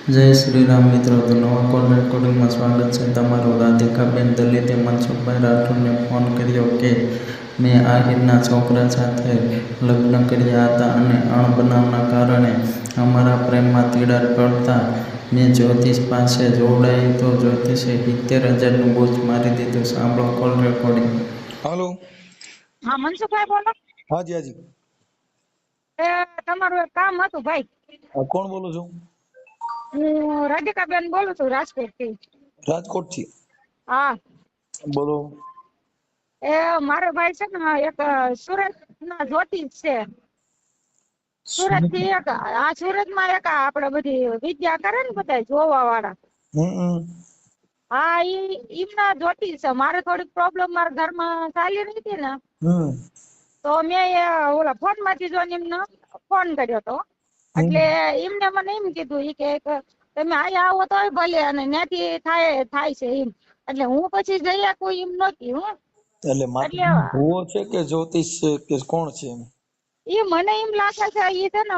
જય શ્રી રામ મિત્રો, તો નવા કોલ રેકોર્ડિંગમાં સ્વાગત છે તમારું। રાધિકાબેન દલિતે મનસુખભાઈ રાઠોડને ફોન કર્યો કે મેં આહિરના છોકરા સાથે લગ્ન કર્યા હતા અને અણબનાવના કારણે અમારા પ્રેમમાં તિરાડ પડતા મેં જ્યોતિષ પાસે જોવડાવી તો જ્યોતિષે 70,000નું બૂચ મારી દીધું। સાંભળો કોલ રેકોર્ડિંગ। હાલો, હા મનસુખભાઈ બોલો। હાજી હાજી, તમારું એક કામ હતું ભાઈ। કોણ બોલો છો? હું રાધિકાબેન બોલું છું રાજકોટ થી। રાજકોટ થી? હા, બોલો। મારો ભાઈ છે ને એક સુરત ના જ્યોતિષ છે। સુરત થી એક સુરત માં એક આપડે બધી વિદ્યા કરે ને બધા જોવા વાળા। હા, એમના જ્યોતિષ છે। મારે થોડીક પ્રોબ્લેમ મારા ઘરમાં ચાલી રહી હતી ને, તો મેં ઓલા ફોન માંથી જોઈને એમને ફોન કર્યો હતો। એટલે એમને મને એમ કીધું કે તમે અહીંયા આવો તો ભલે, અને ત્યાંથી થાય છે એમ। એટલે હું પછી જઈ કોઈ એમ નહોતી હું। એટલે માતા ભૂવો છે કે જ્યોતિષ છે કે કોણ છે? એ મને એમ લાગે છે એ છે ને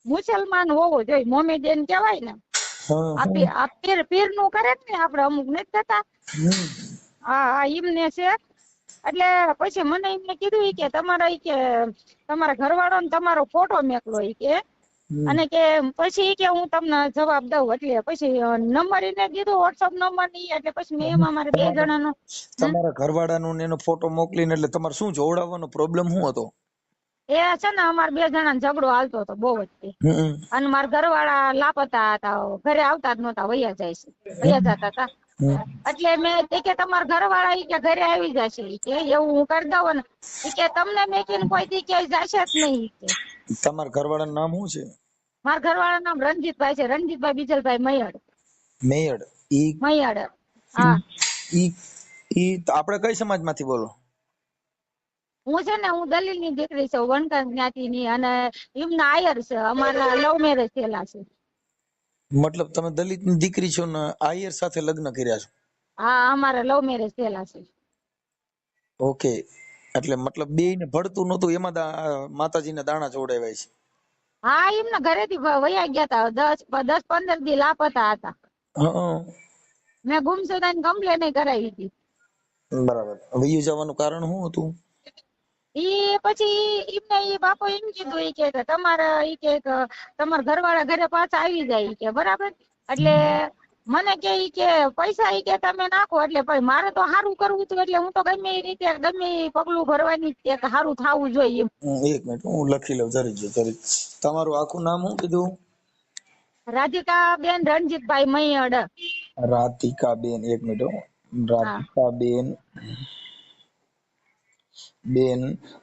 મુસલમાન હોવો જોઈએ, મોમેડિયન કહેવાય ને। આ પીર નું કરે ને આપડે અમુક નથી થતા। હા, એમને છે। એટલે પછી મને એમને કીધું કે તમારા ઘરવાળો ને તમારો ફોટો મેકલો કે, અને કે પછી કે હું તમને જવાબ દઉં। એટલે પછી નંબર એને દીધો, વોટ્સઅપ નંબર ની। એટલે પછી મેં એમાં મારે 2 જણાનો તમારા ઘરવાળાનો એનો ફોટો મોકલીને, એટલે તમારે શું જોવડાવવાનો પ્રોબ્લેમ શું હતો? એ છે ને અમારે 2 જણાનો ઝઘડો હાલતો હતો બહુ જ, અને મારા ઘરવાળા લાપતા હતા, ઘરે આવતા જ નહોતા, વયા જતા હતા। એટલે મેં કે તમારા ઘરવાળા કે ઘરે આવી જશે કે એવું હું કરી દઉં ને, કે તમને મેકીને કોઈ દી ક્યાંય જશે જ નહીં કે। તમારા ઘરવાળાનું નામ શું છે? મારા ઘરવાળા નામ રણજીતભાઈ છે, રણજીતભાઈ બીજલભાઈ મયડ। મેયડ? મયડ, હા। ઈ આપણે કઈ સમાજમાંથી બોલો? હું છે ને હું દલીલ ની દીકરી છું, વણકર જ્ઞાતિ ની, અને એમના આયર છે। અમારા લવ મેરેજ થયેલા છે। મતલબ તમે દલિત ની દીકરી છો ને આયર સાથે લગ્ન કર્યા છો? હા, અમારા લવ મેરેજ થયેલા છે। ઓકે, એટલે મતલબ બેયને ભળતું નહોતું, એમાં માતાજીના દાણા જોડાવ્યા છે? હા, એમના ઘરેથી વયા ગયા હતા, 10-15 દી લાપતા હતા। મેં ગુમસુદાની કમ્પ્લેન કરાવી હતી। બરાબર, વયું જવાનું કારણ શું હતું? પછી એમને બાપો એમ કીધું કે તમારા ઘરવાળા ઘરે પાછા આવી જાય કે, બરાબર। એટલે મને કે પૈસા કે તમે નાખો, એટલે ભાઈ મારે તો સારું કરવું હતું, એટલે હું તો ગમે એ રીતે ગમે પગલું ભરવાની સારું થવું જોઈએ। એક મિનિટ હું લખી લઉં, જરી તમારું આખું નામ શું કીધું? રાધિકાબેન રણજીતભાઈ મયડ। રાધિકાબેન, એક મિનિટ, હા,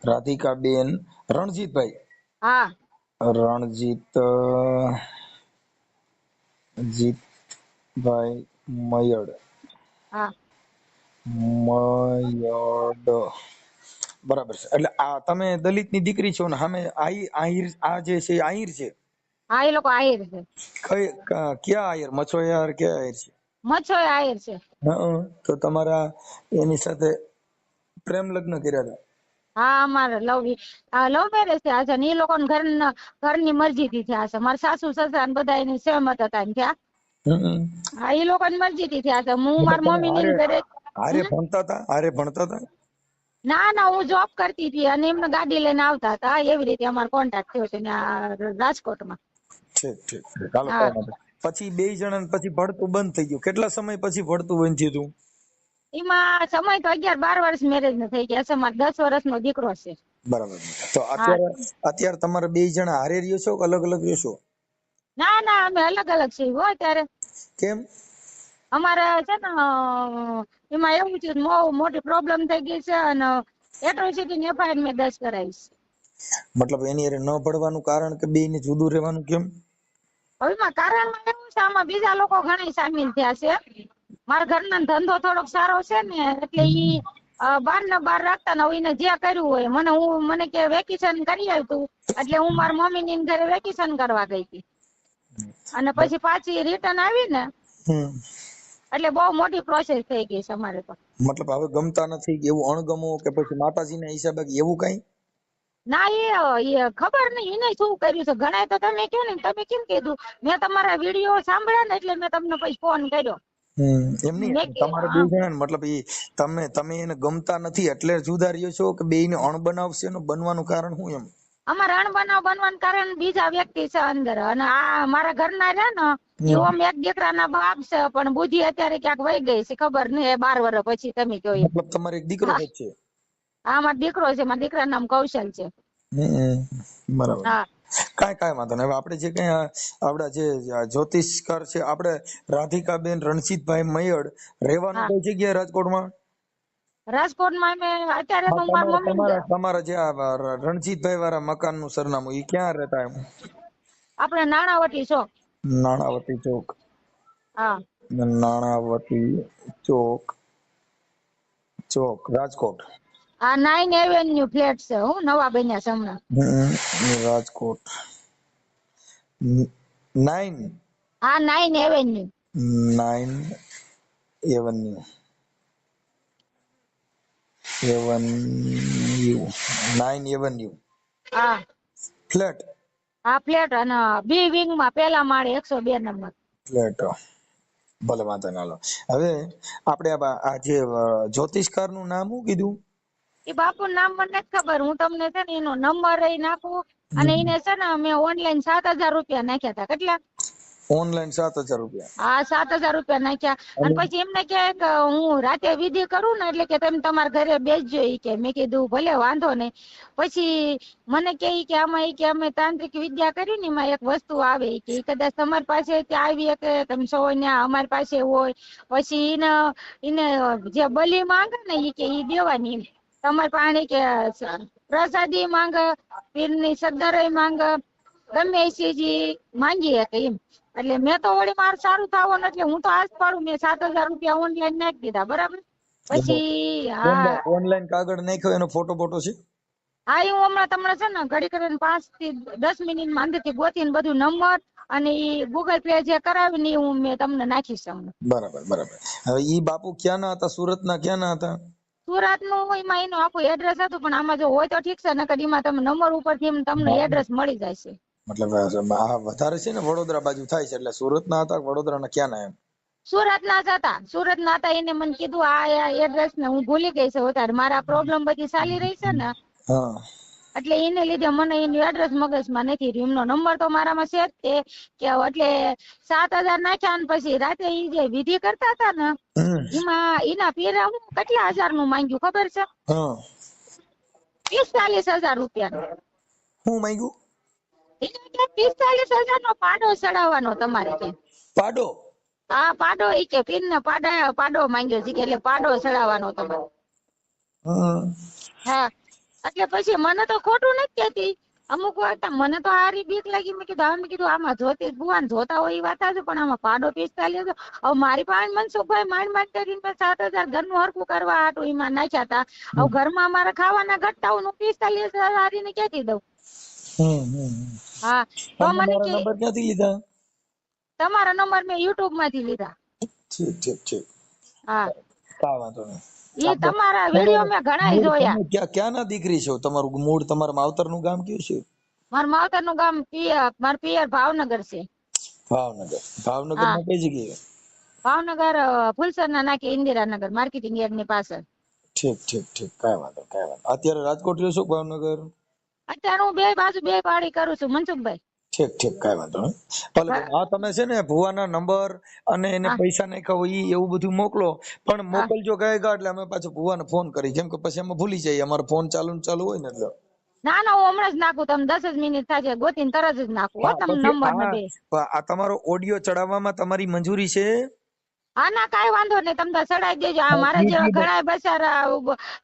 રાધિકાબેન રણજીતભાઈ? હા, જીતભાઈ મયડ, હા, મયડ, બરાબર છે। એટલે આ તમે દલિત ની દીકરી છો ને, સામે આહિર, આ જે છે આહિર છે? હા, એ લોકો આહિર છે। ક્યાં આહિર? મછોયાર ક્યાં આહિર છે? મચ્છોય આહિર છે। તો તમારા એની સાથે પ્રેમ લગ્ન કર્યા હતા? હા, અમારે લવ મેરેજ થયા છે ને એ લોકો ઘરની મરજી થી થયા છે। મારા સાસુ સસરા ને બધા એની સહેમત હતા ને થયા। હા, એ લોકો ની મરજી થી થયા છે। હું મારા મમ્મી ની ઘરે હારે ભણતા હતા? ના, હું જોબ કરતી હતી અને એમને ગાડી લઈને આવતા હતા, એવી રીતે અમારો કોન્ટેક્ટ થયો છે રાજકોટમાં। ઠીક, ચાલો, હા, કઈ નથી। પછી 2 જણા પછી ભણતું બંધ થઈ ગયું, કેટલા સમય પછી ભણતું બંધ થયું હતું? એમાં સમય તો 11-12 વર્ષ મેરેજ ને થઈ ગયા છે। મારે 10 વર્ષનો દીકરો છે। બરાબર, તો હા, અત્યારે તમારે 2 જણા હારે રહ્યો છો કે અલગ અલગ રહ્યો છો? ના, અમે અલગ અલગ છીએ હો અત્યારે। કેમ? અમારે છે ને એમાં એવું છે, મોટી પ્રોબ્લેમ થઈ ગઈ છે, અને એટ્રોસિટી ની એફઆઈઆર મેં દર્જ કરાવી છે। મતલબ એની હારે ન ભળવાનું કારણ કે બેયને જુદું રહેવાનું કેમ? એમાં કારણમાં એવું છે, આમાં બીજા લોકો ઘણા સામેલ થયા છે। મારા ઘરનો ધંધો થોડોક સારો છે ને, એટલે ઈ બાર ને બાર રાખતા ને એને જે કર્યું હોય, મને કે વેકેશન કરી આવતું, એટલે હું મારા મમ્મી ની ઘરે વેકેશન કરવા ગઈ હતી, અને પછી પાછી રિટર્ન આવી ને, એટલે બહુ મોટી પ્રોસેસ થઈ ગઈ છે અમારે તો। મતલબ હવે ગમતા નથી એવું અણગમો કે પછી માતાજીના હિસાબે એવું કઈ? ના એ ખબર નહીં એને શું કર્યું છે. ઘણા તો તમે કહો ને તમે કેમ કીધું, મેં તમારા વિડીયો સાંભળ્યા ને એટલે મેં તમને પછી ફોન કર્યો. એમ નહીં, મેં તમારે બે જણા મતલબ ઈ તમે એને ગમતા નથી એટલે જુદા રહ્યો છો કે બેયને અણબનાવ છે એનું બનવાનું કારણ શું એમ? અમારા અણબનાવ બનવાનું કારણ બીજા વ્યક્તિ છે અંદર, અને આ મારા ઘરના રહ્યા ને એ ઓમ એક દીકરાના બાપ છે, પણ બુદ્ધિ અત્યારે ક્યાંક વહી ગઈ છે, ખબર નહીં 12 વર્ષ પછી. તમે કહો એમ. મતલબ તમારે એક દીકરો જ છે? હા, મારો દીકરો છે, મારા દીકરાનું નામ કૌશલ છે. બરાબર. હા કાંઈ વાંધો નહીં. હવે આપણે જે કઈ આપડા જે જ્યોતિષકાર છે આપણે રાધિકાબેન રણજીતભાઈ મયડ, રહેવાનું કઈ જગ્યાએ રાજકોટમાં? રાજકોટમાં મેં અત્યારે તો મારા મમ્મી તમારા જે આ રણજીતભાઈ વાળા મકાનનું સરનામું ઈ ક્યાં રહેતા એમ? આપણે નાણાવટી છો. નાણાવટી ચોક. હા, નાણાવટી ચોક રાજકોટ. આ 9 એવેન્યુ ફ્લેટ છે, હું નવા બન્યા છે હમણાં. રાજકોટ 9 હા, 9 એવેન્યુ. 9 એવન્યુ હા ફ્લેટ. હા, ફ્લેટ, અને બી વિંગ માં પહેલા માળે 102 નંબર ફ્લેટ. ભલે વાંધો ના લો. હવે આપણે આ જે જ્યોતિષકાર નું નામ શું કીધું? એ બાપુ નામ મને નથી ખબર, હું તમને છે ને એનો નંબર નાખું, અને એને છે ને મેં ઓનલાઈન 7,000 રૂપિયા નાખ્યા હતા. કેટલા? ઓનલાઈન 7,000 રૂપિયા. હા, 7,000 રૂપિયા નાખ્યા. અને પછી એમને કહે કે હું રાતે વિધિ કરું ને એટલે કે તમે તમારા ઘરે બેસજો. ઈ કે મેં કીધું ભલે વાંધો નહીં. પછી મને કહે કે આમાં કે અમે તાંત્રિક વિદ્યા કરી ને એમાં એક વસ્તુ આવે કે કદાચ તમારી પાસે ત્યાં આવી કે તમે સૌ ને અમારી પાસે હોય, પછી એને જે બલી માંગે ને ઈ કે ઈ દેવાની. તમારે પાણી કે પ્રસાદી માંગે, પીરની સદ્દરય માંગે, ગમે એ ચીજ માંગી શકે એમ. એટલે મેં તો વળી મારું સારું થવાનું એટલે હું તો આજ પાડું, મેં 7,000 રૂપિયા ઓનલાઈન નાખી દીધા. બરાબર. પછી હા, ઓનલાઈન કાગળ નાખ્યો એનો ફોટો છે? હા, એ હું હમણાં તમને છે ને ઘડી કરીને 5 થી 10 મિનિટમાં અંદરથી ગોતીને બધું નંબર અને ઈ ગૂગલ પે જે કરાવીને એ હું મેં તમને નાખીશ હમણાં. બરાબર. હવે ઈ બાપુ ક્યાંના હતા? સુરતના ક્યાંના હતા? સુરત નું એમાં એનું આખું એડ્રેસ હતું, પણ આમાં જો હોય તો ઠીક છે, નકર એમાં તમે નંબર ઉપરથી તમને એડ્રેસ મળી જાય છે. મતલબ આ વધારે છે ને વડોદરા બાજુ થાય છે, એટલે સુરતના હતા વડોદરાના ક્યાંના એમ? સુરતના જ હતા, સુરતના હતા. એને મને કીધું આ એડ્રેસ ને હું ભૂલી ગઈ છે વધારે, મારા પ્રોબ્લેમ બધી ચાલી રહી છે ને હા, એટલે એને લીધે મને એનું એડ્રેસ મગજમાં નથી રહ્યું. એમનો નંબર તો મારામાં છે જ તે કે એટલે 7,000 નાખ્યા. અને પછી રાતે ઈ જે વિધિ કરતા હતા ને એમાં એના પેરા હું કેટલા હજાર નું માંગ્યું ખબર છે? 45,000 રૂપિયા. હું માંગ્યું? 45,000 નો પાડો ચડાવવાનો તમારે કે. પાડો? હા, પાડો. ઈ કે પીર ને પાડો માંગ્યો છે, એટલે પાડો ચડાવવાનો તમારે. હા, એટલે પછી મને તો ખોટું નથી કહેતી. અમુક વાર મને તો હારી બીક લાગી. મેં કીધું આમાં જોતી ભુવાન જોતા હોય એ વાત છે, પણ આમાં પાડો 45,000. હવે મારી પાસે મનસુખભાઈ માંડ કરીને 7,000 ઘરનું હરકું કરવા હાટું એમાં નાખ્યા હતા. હવે ઘરમાં અમારે ખાવાના ઘટતા હું 45,000 હારીને ક્યાંથી દઉં? હા, તો મને કે નંબર ક્યાંથી લીધા? તમારા નંબર મેં યુટ્યુબ માંથી લીધા. ઠીક. હા, કાંઈ વાંધો નહીં. એ તમારા વિડીયો મેં ઘણા જોયા. ક્યાંના દીકરી છો? તમારું મૂળ, તમારા માવતરનું ગામ કયું છે? મારા માવતરનું ગામ મારા પિયર ભાવનગર છે. ભાવનગરમાં કઈ જગ્યાએ? ભાવનગર ફુલસરના નાકે ઇન્દિરાનગર માર્કેટિંગ યાર્ડ ની પાછળ. ઠીક. કાંઈ વાંધો. અત્યારે રાજકોટ રહ્યો છો ભાવનગર? અત્યારે હું બે બાજુ બે પાડી કરું છું મનસુખભાઈ. ઠીક. કાંઈ વાંધો નહીં. ભલે. હા, તમે છે ને ભુવાના નંબર અને એને પૈસા નાખ્યા હોય ઈ એવું બધું મોકલો, પણ મોકલજો ગયેગા એટલે અમે પાછો ભુવાને ફોન કરી, કેમ કે પછી અમે ભૂલી જઈએ, અમારો ફોન ચાલુ હોય ને એટલે. ના, હું હમણાં જ નાખું. તમે 10 જ મિનિટ થાય ગોતીને તરત જ નાખું તમે નંબર ને બે. આ તમારો ઓડિયો ચડાવવામાં તમારી મંજૂરી છે? હા, ના, કાંઈ વાંધો નહીં. તમે ચડાવી દેજો. આ મારા જેવા ઘણા બચારા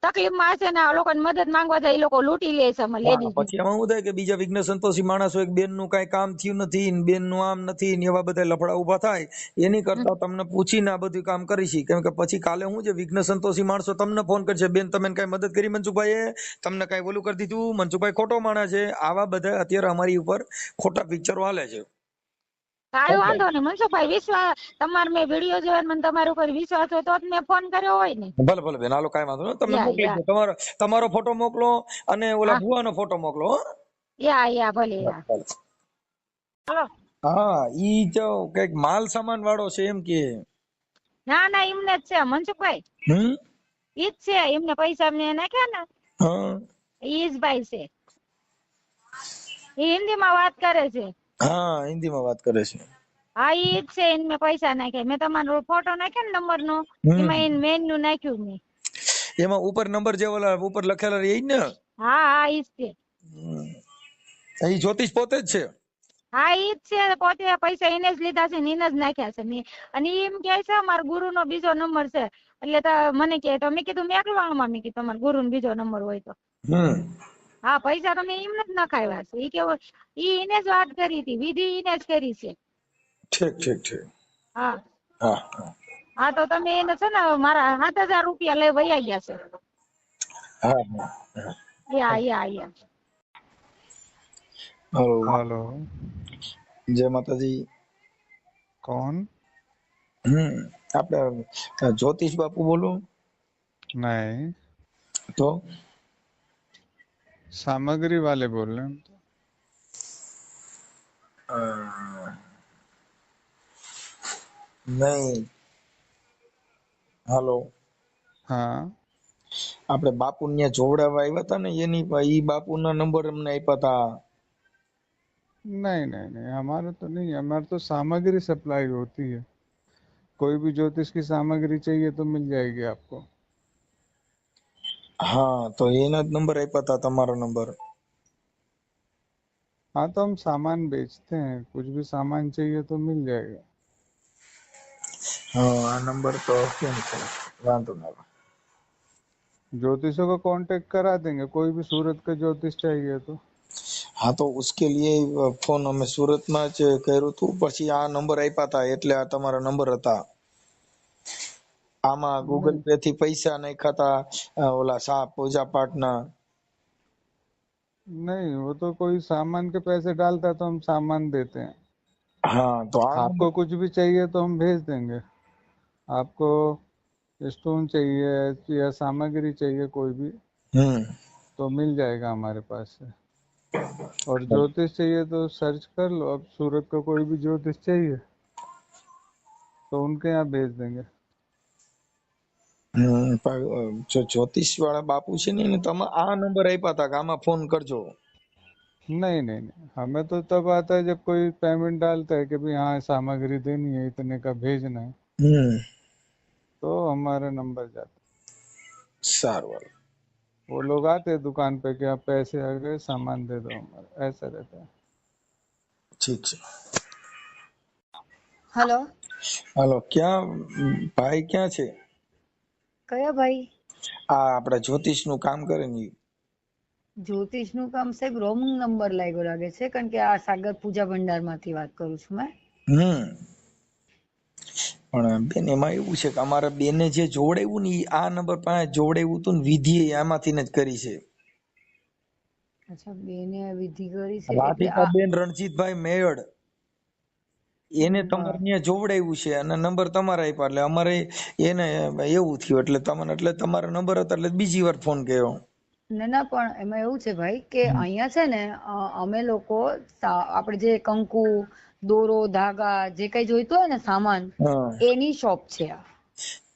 તકલીફમાં હશે ને આ લોકોને મદદ માંગવા જાય, એ લોકો લૂંટી લે છે લેડીઝ. પછી એમાં શું થાય કે બીજા વિઘ્ન સંતોષી માણસો એક બેન નું કઈ કામ થયું નથી, બેન નું આમ નથી ને એવા બધા લફડા ઉભા થાય, એની કરતા તમને પૂછીને આ બધું કામ કરીશી. કેમ કે પછી કાલે હું જે વિઘ્ન સંતોષી માણસો તમને ફોન કરશે, બેન તમે કઈ મદદ કરી મનસુખભાઈએ, તમને કઈ ઓલું કરી દીધું, મનસુખભાઈ ખોટો માણસ છે. આવા બધા અત્યારે અમારી ઉપર ખોટા પિક્ચરો હાલે છે. કાંઈ વાંધો નહીં મનસુખભાઈ, વિશ્વાસ તમારે મેં વિડીયો જોયો ને મને તમારા ઉપર વિશ્વાસ હોય તો જ મેં ફોન કર્યો હોય ને. ભલે ભલે બેન, હાલો કાંઈ વાંધો નહીં, તમે યા મોકલી યા દો, તમારો ફોટો મોકલો અને ઓલા હા ભુવાનો ફોટો મોકલો હો. યા ભલે યા. ભલે. હાલો. હા, ઈ જો કઈક માલ સામાન વાળો છે એમ કે. ના ના એમને જ છે મનસુખભાઈ, ઈ જ છે. એમને પૈસા મેં નાખ્યા ને હા ઈ જ ભાઈ છે. એ હિન્દીમાં વાત કરે છે. હા, હિન્દીમાં વાત કરે છે. હા ઈ જ છે. એને મેં પૈસા નાખ્યા. મેં તમારો ફોટો નાખ્યો ને નંબર નો, એમાં એને મેન નું નાખ્યું મેં. એમાં ઉપર નંબર જે ઓલા ઉપર લખેલા એ જ ને? હા ઈ જ છે. એ જ્યોતિષ પોતે જ છે. હા ઈ જ છે. પોતે પૈસા એને જ લીધા છે ને એને જ નાખ્યા છે મેં. અને ઈ એમ કહે છે મારા ગુરુ નો બીજો નંબર છે. એટલે મને કહે તો મેં કીધું મેકલવામાં, મેં કીધું તમારા ગુરુ નો બીજો નંબર હોય તો. હા પૈસા તો મેં એમને જ નખાવ્યા છે. ઈ કેવું ઈ એને જ વાત કરી હતી, વિધિ એને જ કરી છે. ઠીક ઠીક ઠીક. હા હા હા તો તમે એને છે ને મારા 7,000 રૂપિયા લઈ વયા ગયા છે. હા. યા. हेलो, જય માતાજી. कौन? આપણે જ્યોતિષ બાપુ બોલો? नहीं, તો सामग्री वाले बोल रहे हैं हम तो। નહીં. હાલો, हाँ, આપણે બાપુ ને જોવડાવવા આવ્યા હતા ને, ઈ બાપુના નંબર અમને આપ્યા હતા. नहीं नहीं नहीं, हमारा तो नहीं है। हमारे तो सामग्री सप्लाई होती है। कोई भी ज्योतिष की सामग्री चाहिए तो मिल जाएगी आपको। હા, તો એના જ નંબર આપ્યા હતા, તમારો નંબર. हाँ तो हम सामान बेचते हैं, कुछ भी सामान चाहिए तो मिल जाएगा। હા, આ નંબર તો કેમ છે, વાંધો ના આવે. ज्योतिषों को कांटेक्ट करा देंगे, कोई भी सूरत का ज्योतिष चाहिए तो। હા, તો ઉસકે લીએ ફોન અમે સુરતમાં જ કર્યું હતું, પછી આ નંબર આપ્યા હતા એટલે આ તમારા નંબર હતા. આમાં ગૂગલ नहीं પે થી પૈસા નાખ્યા હતા, ઓલા પૂજા પાઠના. नहीं, वो तो कोई सामान के पैसे डालता है तो हम सामान देते हैं। હા, તો આ आपको નંબર. कुछ भी चाहिए तो हम भेज देंगे। आपको स्टोन चाहिए या सामग्री चाहिए कोई भी तो मिल जाएगा हमारे पास से। और ज्योतिष चाहिए तो सर्च कर लो, अब सूरत का कोई भी ज्योतिष चाहिए तो उनके यहाँ भेज देंगे। જો જ્યોતિષ વાળા બાપુ છે ને એને તમે આ નંબર આપ્યા હતા કે આમાં ફોન કરજો. नहीं नहीं नहीं, हमें तो तब आता है जब कोई पेमेंट डालता है कि भाई हाँ सामग्री देनी है, इतने का भेजना है, तो हमारा नंबर जाता સારું. है। वो लोग आते हैं दुकान पे कि आप पैसे आ गए, सामान दे दो, हमारा ऐसा रहता है। ઠીક છે. હલો, હાલો, ક્યાં ભાઈ ક્યાં છે? કયા ભાઈ? આ આપડા જ્યોતિષ નું કામ કરે ને ઈ. જ્યોતિષનું કામ સાહેબ રોંગ નંબર લાગ્યો લાગે છે, કારણ કે આ સાગર પૂજા ભંડાર માંથી વાત કરું છું મેં. પણ બેન એમાં એવું છે કે અમારા બેને જે જોડાયું ને ઈ આ નંબર પાસે જોડાયું હતું ને વિધિ આમાંથી જ કરી છે. અચ્છા, બેને વિધિ કરી છે એટલે રાધિકા બેન રણજીતભાઈ મેયડ એને તમારે ત્યાં જોવડાવ્યું છે અને નંબર તમારા આપ્યા એટલે અમારે એને એવું થયું એટલે તમને એટલે તમારો નંબર હતો એટલે બીજી વાર ફોન કર્યો. ના ના, પણ એમાં એવું છે ભાઈ કે અહીંયા છે ને અમે લોકો આપણે જે કંકુ, દોરો, ધાગા જે કઈ જોઈતું હોય ને સામાન, એની શોપ છે આ.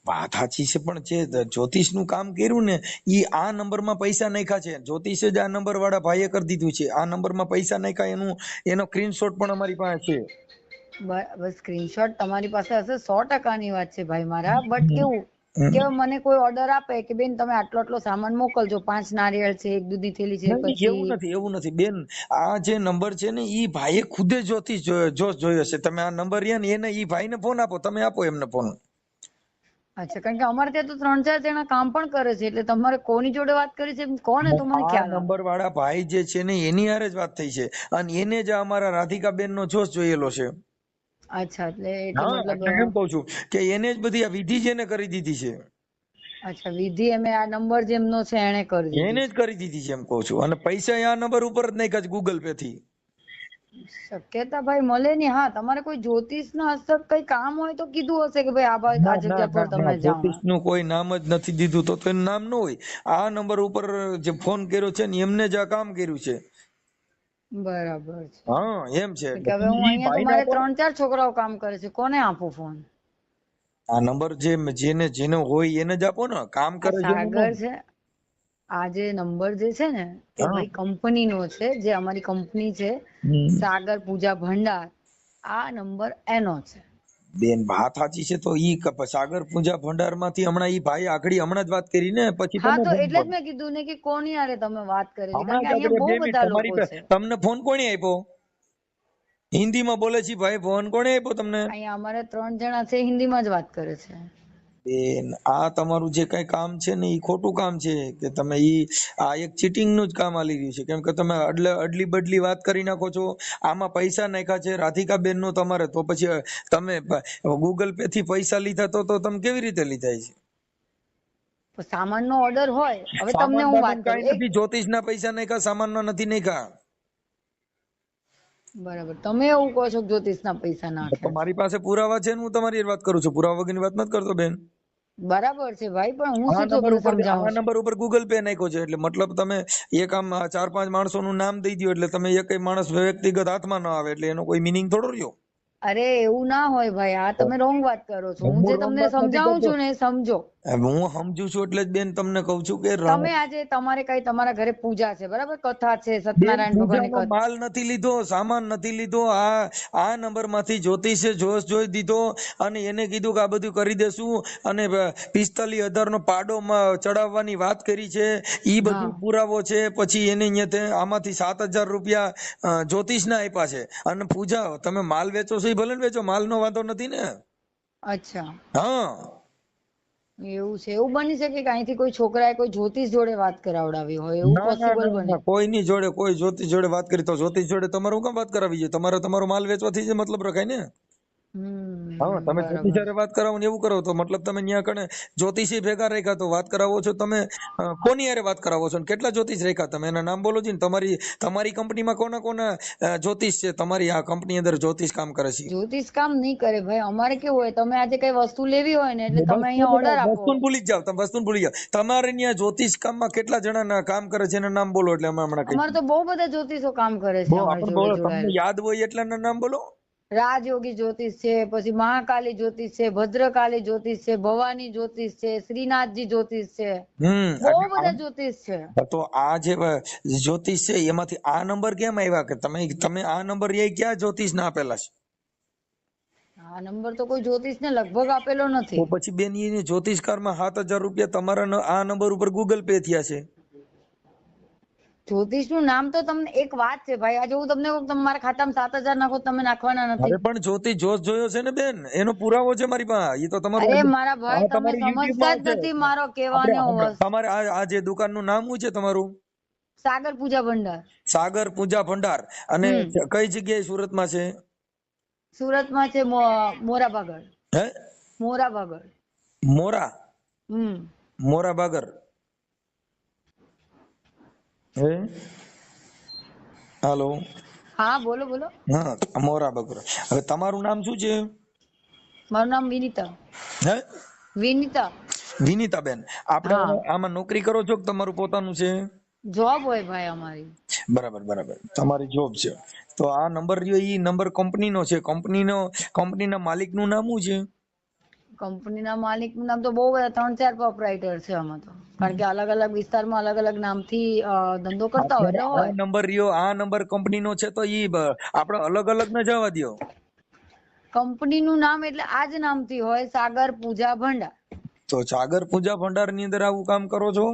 વાત સાચી છે, પણ જે જ્યોતિષ નું કામ કર્યું ને ઈ આ નંબર માં પૈસા નાખ્યા છે. જ્યોતિષે જ આ નંબર વાળા ભાઈએ કરી દીધું છે. આ નંબર માં પૈસા નાખ્યા એનો સ્ક્રીનશોટ પણ અમારી પાસે છે. બસ સ્ક્રીનશોટ તમારી પાસે હશે, 100% વાત છે ભાઈ મારા. બટ કેવું કે મને કોઈ ઓર્ડર આપે કે બેન તમે આટલો આટલો સામાન મોકલજો, 5 નારિયેળ છે, 1 દૂધની થેલી છે, પછી એવું નથી બેન. આ જે નંબર છે ને ઈ ભાઈએ ખુદે જ્યોતિષ જોયો છે. તમે આ નંબર રહ્યા ને એને ઈ ભાઈને ફોન આપો, તમે આપો એમને ફોન. અચ્છા, કારણ કે અમારે ત્યાં તો 3-4 જણા કામ પણ કરે છે, એટલે તમારે કોની જોડે વાત કરી છે કોને તો મને ખ્યાલ આવે. નંબર વાળા ભાઈ જે છે ને એની હારે જ વાત થઈ છે અને એને જ અમારા રાધિકા બેન નો જોશ જોયેલો છે. અચ્છા, એટલે મતલબ એમ કહું છું કે એને જ બધી આ વિધિ જેને કરી દીધી છે. અચ્છા, વિધિ એમે આ નંબર જેમનો છે એને કરી દીધી, એને જ કરી દીધી છે એમ કહું છું. અને પૈસા આ નંબર ઉપર જ નાખ્યા છે ગૂગલ પે થી. શક્યતા ભાઈ મળે નહીં. હા, તમારે કોઈ જ્યોતિષના હસ્તક કઈ કામ હોય તો કીધું હશે કે ભાઈ આ આ ના ના જગ્યા પર ના ના, તમે જાઓ. જ્યોતિષ નું કોઈ નામ જ નથી દીધું તો એનું નામ ન હોય. આ નંબર ઉપર જે ફોન કર્યો છે ને એમને જ આ કામ કર્યું છે. બરાબર છે. હા એમ છે. કે હવે હું અહીંયા તો મારે 3-4 છોકરાઓ કામ કરે છે, કોને આપું ફોન? આ નંબર જેને જેને હોય એને જ આપો ને, કામ આ કરે છે એનું સાગર ન. છે, આ જે નંબર જે છે ને એ ભાઈ કંપનીનો છે, જે અમારી કંપની છે સાગર પૂજા ભંડાર, આ નંબર એનો છે. બેન વાત સાચી છે. તો ઈ સાગર પૂજા ભંડાર માંથી હમણાં ઈ ભાઈ આગળ હમણાં જ વાત કરી ને, પછી હા, તમે તો ફોન એટલે કરો. જ મેં કીધું ને કે કોની હારે તમે વાત કરેલી, કારણ હમણાં કે જ અહીંયા આગળ બહુ 2 મિનિટ બધા તમારી લોકો છે. તમને ફોન કોણે આપ્યો? હિન્દીમાં બોલે છે ભાઈ, ફોન કોણે આપ્યો તમને? અહીંયા અમારે 3 જણા છે, હિન્દીમાં જ વાત કરે છે. બેન આ તમારું જે કઈ કામ છે ને ઈ ખોટું કામ છે, કે તમે આ એક ચીટિંગ નું જ કામ આલી રહ્યું છે. કેમ કે તમે અડલી બદલી વાત કરી નાખો છો. આમાં પૈસા નાખ્યા છે રાધિકા બેન નો તમારે, તો પછી તમે ગૂગલ પે થી પૈસા લીધા તો તમે કેવી રીતે લીધા છે? સામાનનો ઓર્ડર હોય, હવે તમને સામાન હું બામાન વાત કરું. કઈ નથી, જ્યોતિષ ના પૈસા નાખ્યા, સામાન ના નથી નાખ્યા. બરાબર, તમે એવું કહો છો કે જ્યોતિષના પૈસા તો નાખ્યા છે. મારી પાસે પુરાવા છે ને હું તમારી વાત કરું છું, પુરાવા વગરની વાત નથી કરતો બેન. બરાબર છે ભાઈ, પણ હું આ શું નંબર તમને ઉપર સમજાવું છું. ગૂગલ પે નાખ્યો છે, એટલે મતલબ તમે એક આમ 4-5 માણસોનું નામ દઈ દો એટલે તમે એક માણસ વ્યક્તિગત હાથમાં ન આવે, એટલે એનો કોઈ મિનિંગ થોડો રહ્યો. અરે એવું ના હોય ભાઈ, આ તમે રોંગ વાત કરો છો. હું હું જે wrong તમને વાત નથી સમજાવું કરતો. છું ને એ સમજો. હું સમજુ છું એટલે જ બેન તમને કઉ છું કે તમે આજે તમારે કઈ તમારા ઘરે પૂજા છે, બરાબર, કથા છે, બેન સત્યનારાયણ ભગવાનની પૂજાનો કથા. માલ નથી લીધો, સામાન નથી લીધો. આ નંબર માંથી જ્યોતિષે જોશ જોઈ દીધો અને એને કીધું કે આ બધું કરી દેશું, અને 45,000 નો પાડો ચડાવવાની વાત કરી છે. ઈ બધું હા, પુરાવો છે. પછી એને અહીંયા આમાંથી 7,000 રૂપિયા જ્યોતિષ ના આપ્યા છે. અને પૂજા તમે માલ વેચો છો એ ભલે ને વેચો, માલ નો વાંધો નથી ને. અચ્છા હા એવું છે. એવું બની શકે કે અહીંથી કોઈ છોકરાએ કોઈ જ્યોતિષ જોડે વાત કરાવડાવી હોય, એવું ના ના પોસિબલ ના બને? ના, કોઈની જોડે, કોઈ જ્યોતિષ જોડે વાત કરી તો જ્યોતિષ જોડે તમારે હું કામ વાત કરાવી જોઈએ? તમારો માલ વેચવાથી જ મતલબ રખાય ને. હા, તમે બરાબર. જ્યોતિષારે વાત કરાવો ને એવું કરો તો મતલબ તમે ન્યા કણે જ્યોતિષી ભેગા રાખ્યા તો વાત કરાવો છો તમે. કોની હારે વાત કરાવો છો ને કેટલા જ્યોતિષ રાખ્યા તમે? એના નામ બોલો છો ને. તમારી કંપનીમાં કોના કોના જ્યોતિષ છે? તમારી આ કંપની અંદર જ્યોતિષ કામ કરે છે? જ્યોતિષ કામ નહીં કરે ભાઈ. અમારે કેવું હોય, તમે આજે કઈ વસ્તુ લેવી હોય ને એટલે તમે અહીંયા ઓર્ડર આપો. વસ્તુને ભૂલી જ જાવ, તમે વસ્તુને ભૂલી જાવ. તમારે ત્યાં જ્યોતિષ કામમાં કેટલા જણા કામ કરે છે એના નામ બોલો, એટલે અમે હમણાં કહી અમારે તો બહુ બધા જ્યોતિષો કામ કરે છે અમારી આપણે જોડે બોલો, તમને જોડાયેલા. યાદ હોય એટલાના નામ બોલો. રાજયોગી જ્યોતિષ છે, પછી મહાકાલી જ્યોતિષ છે, ભદ્રકાલી જ્યોતિષ છે, ભવાની જ્યોતિષ છે, શ્રીનાથજી જ્યોતિષ છે, બહુ બધા જ્યોતિષ છે. તો આ જે જ્યોતિષ છે એમાંથી આ નંબર કેમ આવ્યા? કે તમે આ નંબર એ ક્યાં જ્યોતિષ ના આપેલા છે? આ નંબર તો કોઈ જ્યોતિષ ને લગભગ આપેલો તો નથી. પછી બેન એ જ્યોતિષકારમાં 7,000 રૂપિયા તમારા આ નંબર ઉપર ગૂગલ પે થયા છે. જ્યોતિષ નું નામ તો તમને એક વાત છે ભાઈ, આજે હું તમને કહું તમારા ખાતામાં 7,000 નાખો, તમે નાખવાના નથી. અરે પણ જ્યોતિષ જોશ જોયો છે ને બેન, એનો પુરાવો છે મારી પાસે. એ તો તમારું અરે મારા ભાઈ, તમે સમજતા જ નથી મારો કહેવાનો વસ્તુ. તમારે આ જે દુકાનનું નામ શું છે તમારું? સાગર પૂજા ભંડાર. સાગર પૂજા ભંડાર. અને કઈ જગ્યાએ સુરતમાં છે? સુરતમાં છે મોરાભાગળ. હે? મોરાભાગળ. મોરાભાગર. હે? હાલો. હા, બોલો બોલો. હા, મોરાભાગર. હવે તમારું નામ શું છે? મારું નામ વિનીતા. હે? વિનીતા. વિનીતાબેન, આપણે આમાં નોકરી કરો છો કે તમારું પોતાનું છે? જોબ હોય ભાઈ અમારી. બરાબર બરાબર, તમારી જોબ છે. તો આ નંબર રહ્યો એ નંબર કંપનીનો છે. કંપનીના માલિકનું નામ શું છે? કંપનીના માલિકનું નામ તો બહુ બધા 3-4 પ્રોપરાઇટર છે આમાં તો, કારણ કે અલગ અલગ વિસ્તારમાં અલગ અલગ નામથી ધંધો કરતા હોય એટલે હોય. આ નંબર કંપનીનો છે તો ઈ આપણે અલગ અલગ ન જવા દો. કંપનીનું નામ એટલે આ જ નામથી હોય, સાગર પૂજા ભંડાર. તો સાગર પૂજા ભંડારની અંદર આવું કામ કરો છો?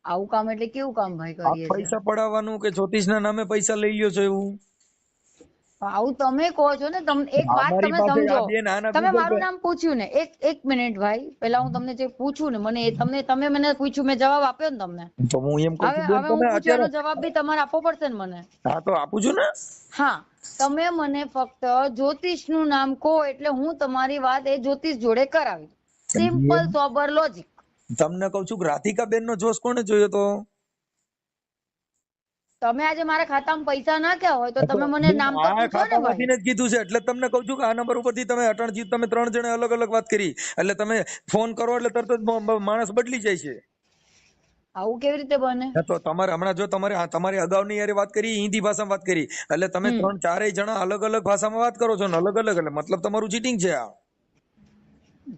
આવું કામ એટલે કેવું કામ ભાઈ કરીએ છીએ? પૈસા પડાવવાનું કે જ્યોતિષના નામે પૈસા લઈ લ્યો છો એવું? આવું તમે કહો છો ને. તમને એક વાત તમે સમજો, તમે મારું નામ પૂછ્યું ને, એક મિનિટ ભાઈ, પેલા હું તમને જે પૂછું ને, મને તમે મને પૂછ્યું, મેં જવાબ આપ્યો ને તમને. તો હું એમ કહું છું હવે હું પૂછ્યું એનો જવાબ બી તમારે આપવો પડશે ને મને. હા, તો આપું છું ને. હા, તમે મને ફક્ત જ્યોતિષ નું નામ કહો એટલે હું તમારી વાત એ જ્યોતિષ જોડે કરાવી. Simple sober logic. તમને કહું છું કે રાધિકા બેન નો જોશ કોને જોયો તો? તમે આજે મારા ખાતામાં પૈસા નાખ્યા હોય તો તમે મને નામ તો આ પૂછો ને ખાતામાંથી ભાઈ. જ કીધું છે એટલે તમને કહું છું કે આ નંબર ઉપરથી તમે અટણજી તમે 3 જણે અલગ અલગ વાત કરી એટલે તમે ફોન કરો એટલે તરત જ માણસ બદલી જાય છે. આવું કેવી રીતે બને? હા, તો તમારે હમણાં જો તમારી અગાઉની યારે વાત કરી હિન્દી ભાષામાં વાત કરી એટલે તમે 3-4 જણા અલગ અલગ ભાષામાં વાત કરો છો ને અલગ અલગ એટલે મતલબ તમારું ચીટિંગ છે. આ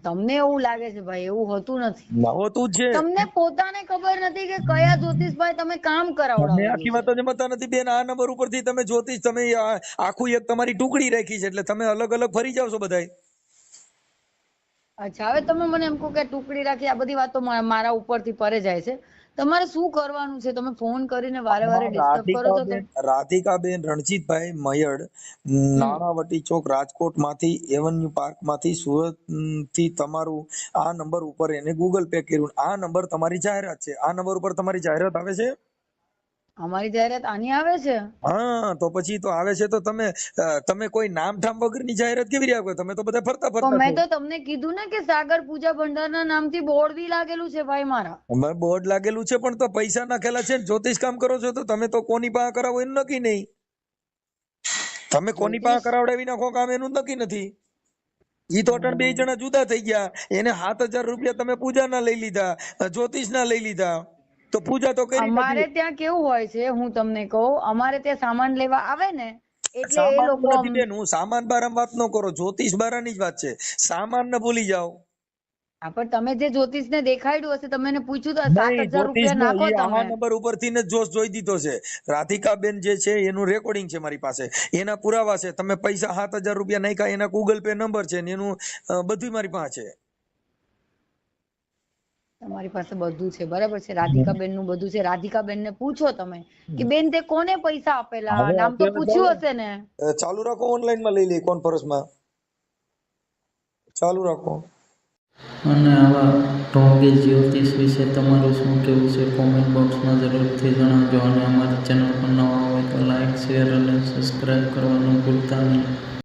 તમને એવું લાગે છે ભાઈ, એવું હોતું નથી. નવો તું જ છે. તમને પોતાને ખબર નથી કે કયા જ્યોતિષભાઈ તમે કામ મેં કરાવડાવેલું આખી છે. વાત જમતા નથી બેન. આ નંબર ઉપરથી તમે જ્યોતિષ તમે આખું એક તમારી ટુકડી રાખી છે એટલે તમે અલગ અલગ ફરી જાવ છો બધાય. અચ્છા, હવે તમે મને એમ કહો કે ટુકડી રાખી, આ બધી વાતો મારા ઉપરથી પરે જાય છે. તમારે શું કરવાનું છે? તમે ફોન કરીને વારે વારે ડિસ્ટર્બ કરો છો તો? રાધિકાબેન રણજીતભાઈ મયડ, નાણાવટી ચોક, રાજકોટ માંથી, એવન્યુ પાર્ક માંથી, સુરત થી તમારું આ નંબર ઉપર એને ગૂગલ પે કર્યું. આ નંબર તમારી જાહેરાત છે. આ નંબર ઉપર તમારી જાહેરાત આવે છે. અમારી જાહેરાત આની આવે છે? હા, તો પછી તો આવે છે તો તમે કોઈ નામ ઠામ વગરની જાહેરાત કેવી રીતે આપો? તમે તો બધા ફરતા ફરતા મેં તો તમને કીધું ને કે સાગર પૂજા ભંડારના નામથી બોર્ડ બી લાગેલું છે ભાઈ મારા. બોર્ડ લાગેલું છે પણ તો પૈસા નાખેલા છે. જ્યોતિષ કામ કરો છો તો તમે તો કોની પાસે કરાવો એનું નક્કી નહીં. તમે કોની પાસે કરાવડાવી નાખો કામ એનું નક્કી નથી. ઈ તો અટણ 2 જણા જુદા થઈ ગયા. એને 7,000 રૂપિયા તમે પૂજાના લઈ લીધા, જ્યોતિષના લઈ લીધા. તો પૂજા તો કરી અમારે ત્યાં કેવું હોય છે, હું તમને કહું, અમારે ત્યાં સામાન લેવા આવે ને એટલે એ લોકો હું સામાન બારામાં વાત ન કરો, જ્યોતિષ બારાની જ વાત છે. સામાન ને ભૂલી જાઓ. હા, પણ તમે જે જ્યોતિષ ને દેખાડ્યું હશે, તમે એને પૂછ્યું તો 7,000 રૂપિયા નાખો આ તમે. નંબર ઉપરથી ને જોશ જોઈ દીધો છે. રાધિકાબેન જે છે એનું રેકોર્ડિંગ છે મારી પાસે, એના પુરાવા છે. તમે પૈસા 7,000 રૂપિયા નાખ્યા, એના ગૂગલ પે નંબર છે ને એનું બધું મારી પાસે છે. તમારી પાસે બધું છે, બરાબર છે. રાધિકાબેન નું બધું છે. રાધિકાબેન ને પૂછો તમે કે બેન તે કોને પૈસા આપેલા, નામ તો પૂછ્યું હશે ને. ચાલુ રાખો, ઓનલાઈન માં લઈ લે કોન્ફરન્સમાં ચાલુ રાખો. અને આવા ઢોંગી જ્યોતિષ વિશે તમારું શું કહેવું છે કોમેન્ટ બોક્સમાં જરૂરથી જણાવજો. અને અમારી ચેનલ પર નવા હોય તો લાઈક, શેર અને સબસ્ક્રાઈબ કરવાનું ભૂલતા નહીં.